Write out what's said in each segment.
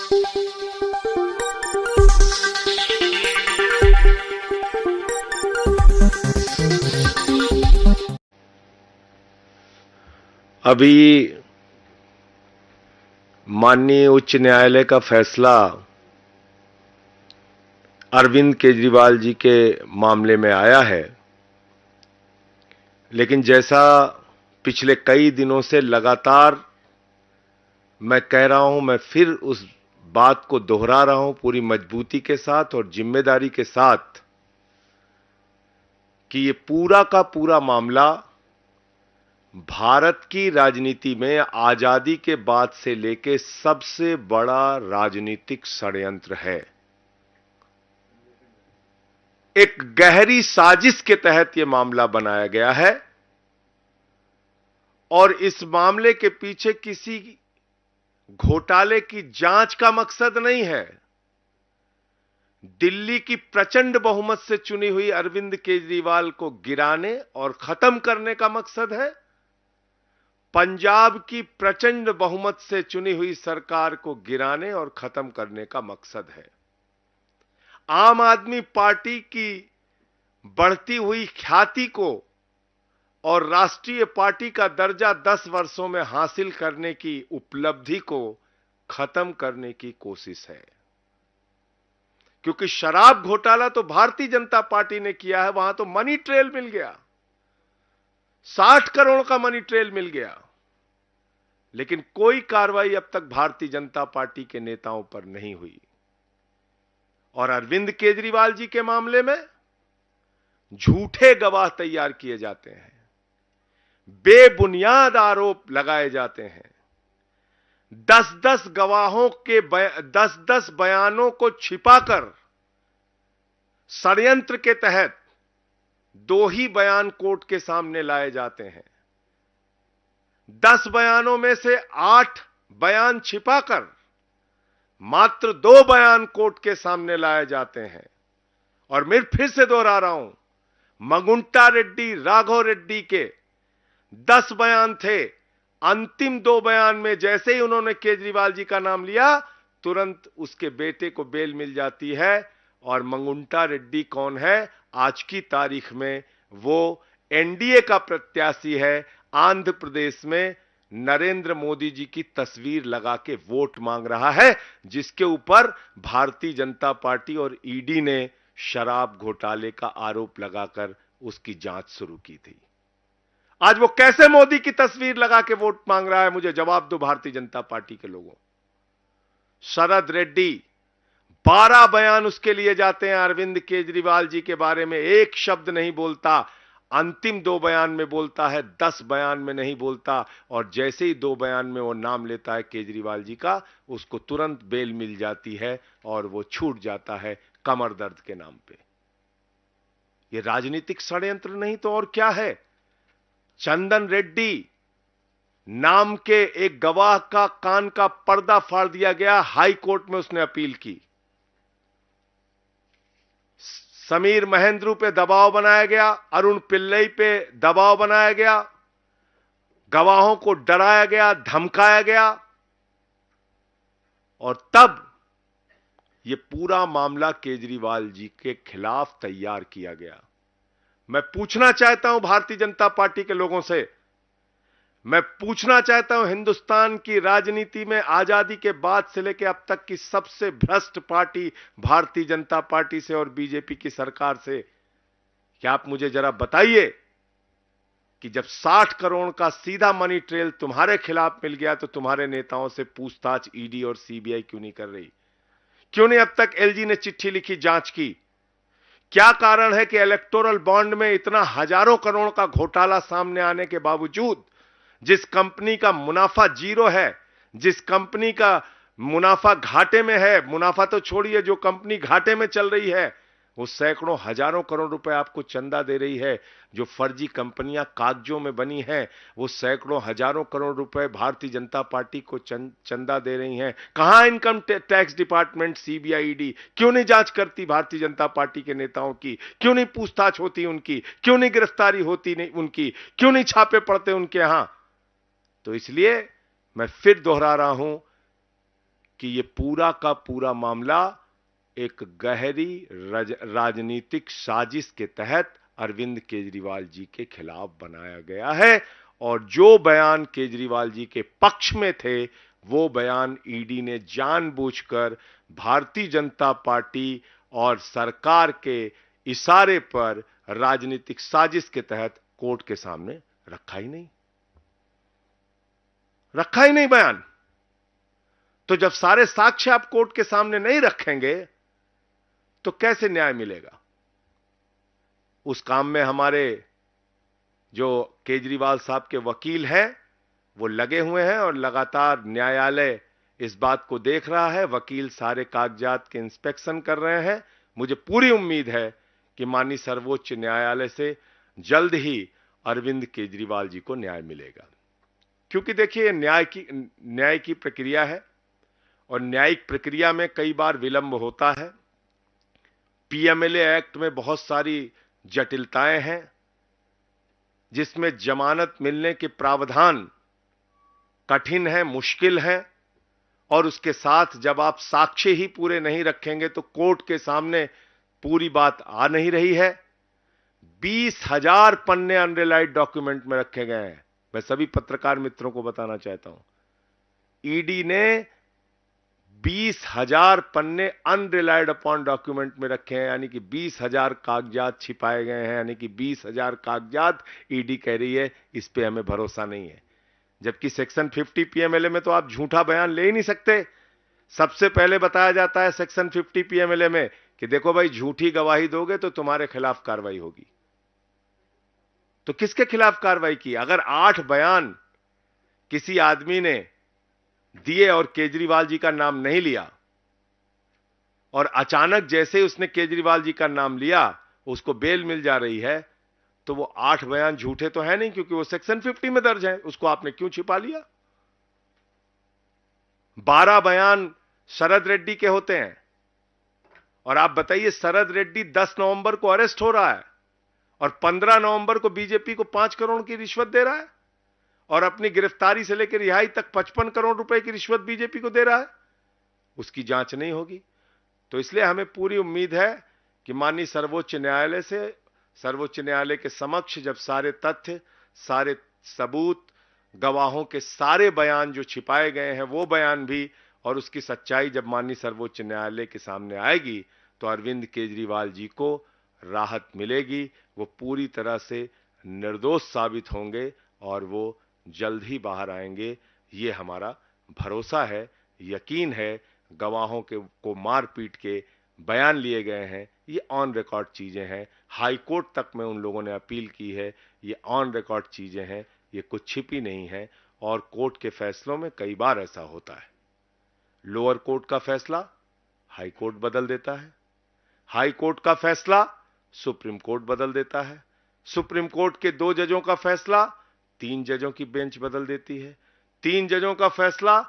अभी माननीय उच्च न्यायालय का फैसला अरविंद केजरीवाल जी के मामले में आया है, लेकिन जैसा पिछले कई दिनों से लगातार मैं कह रहा हूं, मैं फिर उस बात को दोहरा रहा हूं पूरी मजबूती के साथ और जिम्मेदारी के साथ कि ये पूरा का पूरा मामला भारत की राजनीति में आजादी के बाद से लेके सबसे बड़ा राजनीतिक षड्यंत्र है। एक गहरी साजिश के तहत यह मामला बनाया गया है और इस मामले के पीछे किसी घोटाले की जांच का मकसद नहीं है। दिल्ली की प्रचंड बहुमत से चुनी हुई अरविंद केजरीवाल को गिराने और खत्म करने का मकसद है। पंजाब की प्रचंड बहुमत से चुनी हुई सरकार को गिराने और खत्म करने का मकसद है। आम आदमी पार्टी की बढ़ती हुई ख्याति को और राष्ट्रीय पार्टी का दर्जा 10 वर्षों में हासिल करने की उपलब्धि को खत्म करने की कोशिश है। क्योंकि शराब घोटाला तो भारतीय जनता पार्टी ने किया है, वहां तो मनी ट्रेल मिल गया, 60 करोड़ का मनी ट्रेल मिल गया, लेकिन कोई कार्रवाई अब तक भारतीय जनता पार्टी के नेताओं पर नहीं हुई। और अरविंद केजरीवाल जी के मामले में झूठे गवाह तैयार किए जाते हैं, बेबुनियाद आरोप लगाए जाते हैं। 10-10 गवाहों के 10-10 बयानों को छिपाकर षड्यंत्र के तहत 2 ही बयान कोर्ट के सामने लाए जाते हैं। 10 बयानों में से 8 बयान छिपाकर मात्र 2 बयान कोर्ट के सामने लाए जाते हैं। और मैं फिर से दोहरा रहा हूं, मगुंटा रेड्डी, राघव रेड्डी के 10 बयान थे। अंतिम 2 बयान में जैसे ही उन्होंने केजरीवाल जी का नाम लिया, तुरंत उसके बेटे को बेल मिल जाती है। और मंगुंटा रेड्डी कौन है? आज की तारीख में वो एनडीए का प्रत्याशी है। आंध्र प्रदेश में नरेंद्र मोदी जी की तस्वीर लगा के वोट मांग रहा है, जिसके ऊपर भारतीय जनता पार्टी और ईडी ने शराब घोटाले का आरोप लगाकर उसकी जांच शुरू की थी। आज वो कैसे मोदी की तस्वीर लगा के वोट मांग रहा है? मुझे जवाब दो भारतीय जनता पार्टी के लोगों। शरद रेड्डी 12 बयान उसके लिए जाते हैं, अरविंद केजरीवाल जी के बारे में एक शब्द नहीं बोलता। अंतिम 2 बयान में बोलता है, 10 बयान में नहीं बोलता। और जैसे ही 2 बयान में वो नाम लेता है केजरीवाल जी का, उसको तुरंत बेल मिल जाती है और वो छूट जाता है कमर दर्द के नाम पे। ये राजनीतिक षड्यंत्र नहीं तो और क्या है? चंदन रेड्डी नाम के एक गवाह का कान का पर्दा फाड़ दिया गया, हाई कोर्ट में उसने अपील की। समीर महेंद्रू पे दबाव बनाया गया, अरुण पिल्लई पे दबाव बनाया गया, गवाहों को डराया गया, धमकाया गया। और तब यह पूरा मामला केजरीवाल जी के खिलाफ तैयार किया गया। मैं पूछना चाहता हूं भारतीय जनता पार्टी के लोगों से, मैं पूछना चाहता हूं हिंदुस्तान की राजनीति में आजादी के बाद से लेकर अब तक की सबसे भ्रष्ट पार्टी भारतीय जनता पार्टी से और बीजेपी की सरकार से, क्या आप मुझे जरा बताइए कि जब 60 करोड़ का सीधा मनी ट्रेल तुम्हारे खिलाफ मिल गया तो तुम्हारे नेताओं से पूछताछ ईडी और सीबीआई क्यों नहीं कर रही? क्यों नहीं अब तक एलजी ने चिट्ठी लिखी, जांच की? क्या कारण है कि इलेक्टोरल बॉन्ड में इतना हजारों करोड़ का घोटाला सामने आने के बावजूद, जिस कंपनी का मुनाफा 0 है, जिस कंपनी का मुनाफा घाटे में है, मुनाफा तो छोड़िए, जो कंपनी घाटे में चल रही है वो सैकड़ों हजारों करोड़ रुपए आपको चंदा दे रही है। जो फर्जी कंपनियां कागजों में बनी हैं वो सैकड़ों हजारों करोड़ रुपए भारतीय जनता पार्टी को चंदा दे रही हैं। कहां income tax department, CBI, ED क्यों नहीं जांच करती भारतीय जनता पार्टी के नेताओं की? क्यों नहीं पूछताछ होती उनकी? क्यों नहीं गिरफ्तारी होती नहीं उनकी? क्यों नहीं छापे पड़ते उनके यहां? तो इसलिए मैं फिर दोहरा रहा हूं, कि ये पूरा का पूरा मामला एक गहरी राजनीतिक साजिश के तहत अरविंद केजरीवाल जी के खिलाफ बनाया गया है। और जो बयान केजरीवाल जी के पक्ष में थे, वो बयान ईडी ने जानबूझकर भारतीय जनता पार्टी और सरकार के इशारे पर राजनीतिक साजिश के तहत कोर्ट के सामने रखा ही नहीं बयान। तो जब सारे साक्ष्य आप कोर्ट के सामने नहीं रखेंगे तो कैसे न्याय मिलेगा? उस काम में हमारे जो केजरीवाल साहब के वकील हैं वो लगे हुए हैं और लगातार न्यायालय इस बात को देख रहा है। वकील सारे कागजात के इंस्पेक्शन कर रहे हैं। मुझे पूरी उम्मीद है कि माननीय सर्वोच्च न्यायालय से जल्द ही अरविंद केजरीवाल जी को न्याय मिलेगा। क्योंकि देखिए, न्याय की प्रक्रिया है और न्यायिक प्रक्रिया में कई बार विलंब होता है। पीएमएलए एक्ट में बहुत सारी जटिलताएं हैं, जिसमें जमानत मिलने के प्रावधान कठिन है, मुश्किल है। और उसके साथ जब आप साक्ष्य ही पूरे नहीं रखेंगे तो कोर्ट के सामने पूरी बात आ नहीं रही है। 20,000 पन्ने अनरिलाइड डॉक्यूमेंट में रखे गए हैं। मैं सभी पत्रकार मित्रों को बताना चाहता हूं, ईडी ने 20,000 पन्ने अनरिलाइड अपॉन डॉक्यूमेंट में रखे हैं, यानी कि 20,000 कागजात छिपाए गए हैं, यानी कि 20,000 कागजात ईडी कह रही है इस पे हमें भरोसा नहीं है। जबकि सेक्शन 50 पीएमएलए में तो आप झूठा बयान ले ही नहीं सकते। सबसे पहले बताया जाता है सेक्शन 50 पीएमएलए में कि देखो भाई, झूठी गवाही दोगे तो तुम्हारे खिलाफ कार्रवाई होगी। तो किसके खिलाफ कार्रवाई की? अगर 8 बयान किसी आदमी ने दिए और केजरीवाल जी का नाम नहीं लिया, और अचानक जैसे उसने केजरीवाल जी का नाम लिया उसको बेल मिल जा रही है, तो वो 8 बयान झूठे तो है नहीं, क्योंकि वो सेक्शन 50 में दर्ज है। उसको आपने क्यों छिपा लिया? 12 बयान शरद रेड्डी के होते हैं, और आप बताइए, शरद रेड्डी 10 नवंबर को अरेस्ट हो रहा है और 15 नवंबर को बीजेपी को 5 करोड़ की रिश्वत दे रहा है, और अपनी गिरफ्तारी से लेकर रिहाई तक 55 करोड़ रुपए की रिश्वत बीजेपी को दे रहा है। उसकी जांच नहीं होगी। तो इसलिए हमें पूरी उम्मीद है कि माननीय सर्वोच्च न्यायालय के समक्ष जब सारे तथ्य, सारे सबूत, गवाहों के सारे बयान जो छिपाए गए हैं वो बयान भी, और उसकी सच्चाई जब माननीय सर्वोच्च न्यायालय के सामने आएगी तो अरविंद केजरीवाल जी को राहत मिलेगी। वो पूरी तरह से निर्दोष साबित होंगे और वो जल्द ही बाहर आएंगे। ये हमारा भरोसा है, यकीन है। गवाहों को मार पीट के बयान लिए गए हैं, ये ऑन रिकॉर्ड चीजें हैं। हाई कोर्ट तक में उन लोगों ने अपील की है, ये ऑन रिकॉर्ड चीजें हैं, ये कुछ छिपी नहीं है। और कोर्ट के फैसलों में कई बार ऐसा होता है, लोअर कोर्ट का फैसला हाई कोर्ट बदल देता है, हाई कोर्ट का फैसला सुप्रीम कोर्ट बदल देता है, सुप्रीम कोर्ट के 2 जजों का फैसला 3 जजों की बेंच बदल देती है, 3 जजों का फैसला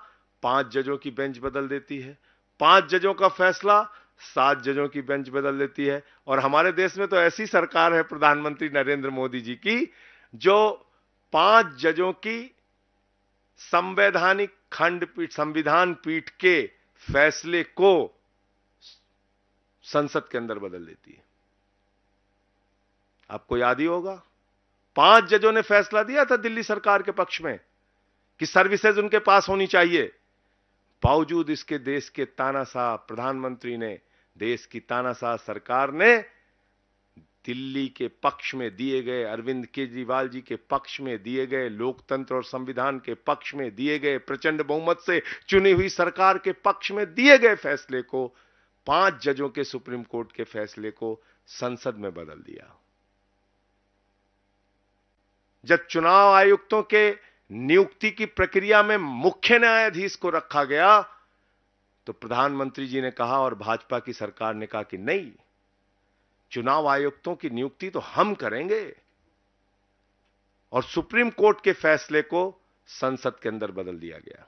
5 जजों की बेंच बदल देती है, 5 जजों का फैसला 7 जजों की बेंच बदल देती है। और हमारे देश में तो ऐसी सरकार है प्रधानमंत्री नरेंद्र मोदी जी की, जो 5 जजों की संवैधानिक खंडपीठ, संविधान पीठ के फैसले को संसद के अंदर बदल देती है। आपको याद ही होगा, 5 जजों ने फैसला दिया था दिल्ली सरकार के पक्ष में कि सर्विसेज उनके पास होनी चाहिए। बावजूद इसके देश के तानाशाह प्रधानमंत्री ने, देश की तानाशाह सरकार ने दिल्ली के पक्ष में दिए गए, अरविंद केजरीवाल जी के पक्ष में दिए गए, लोकतंत्र और संविधान के पक्ष में दिए गए, प्रचंड बहुमत से चुनी हुई सरकार के पक्ष में दिए गए फैसले को, 5 जजों के सुप्रीम कोर्ट के फैसले को संसद में बदल दिया। जब चुनाव आयुक्तों के नियुक्ति की प्रक्रिया में मुख्य न्यायाधीश को रखा गया तो प्रधानमंत्री जी ने कहा और भाजपा की सरकार ने कहा कि नहीं, चुनाव आयुक्तों की नियुक्ति तो हम करेंगे, और सुप्रीम कोर्ट के फैसले को संसद के अंदर बदल दिया गया।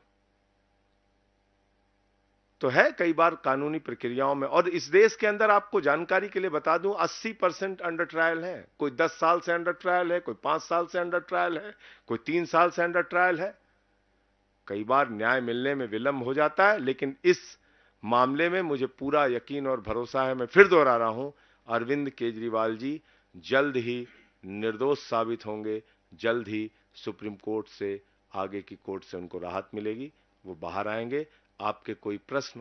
तो है कई बार कानूनी प्रक्रियाओं में। और इस देश के अंदर आपको जानकारी के लिए बता दूं, 80% अंडर ट्रायल है। कोई 10 साल से अंडर ट्रायल है, कोई 5 साल से अंडर ट्रायल है, कोई 3 साल से अंडर ट्रायल है। कई बार न्याय मिलने में विलंब हो जाता है, लेकिन इस मामले में मुझे पूरा यकीन और भरोसा है। मैं फिर दोहरा रहा हूं, अरविंद केजरीवाल जी जल्द ही निर्दोष साबित होंगे, जल्द ही सुप्रीम कोर्ट से, आगे की कोर्ट से उनको राहत मिलेगी, वो बाहर आएंगे। आपके कोई प्रश्न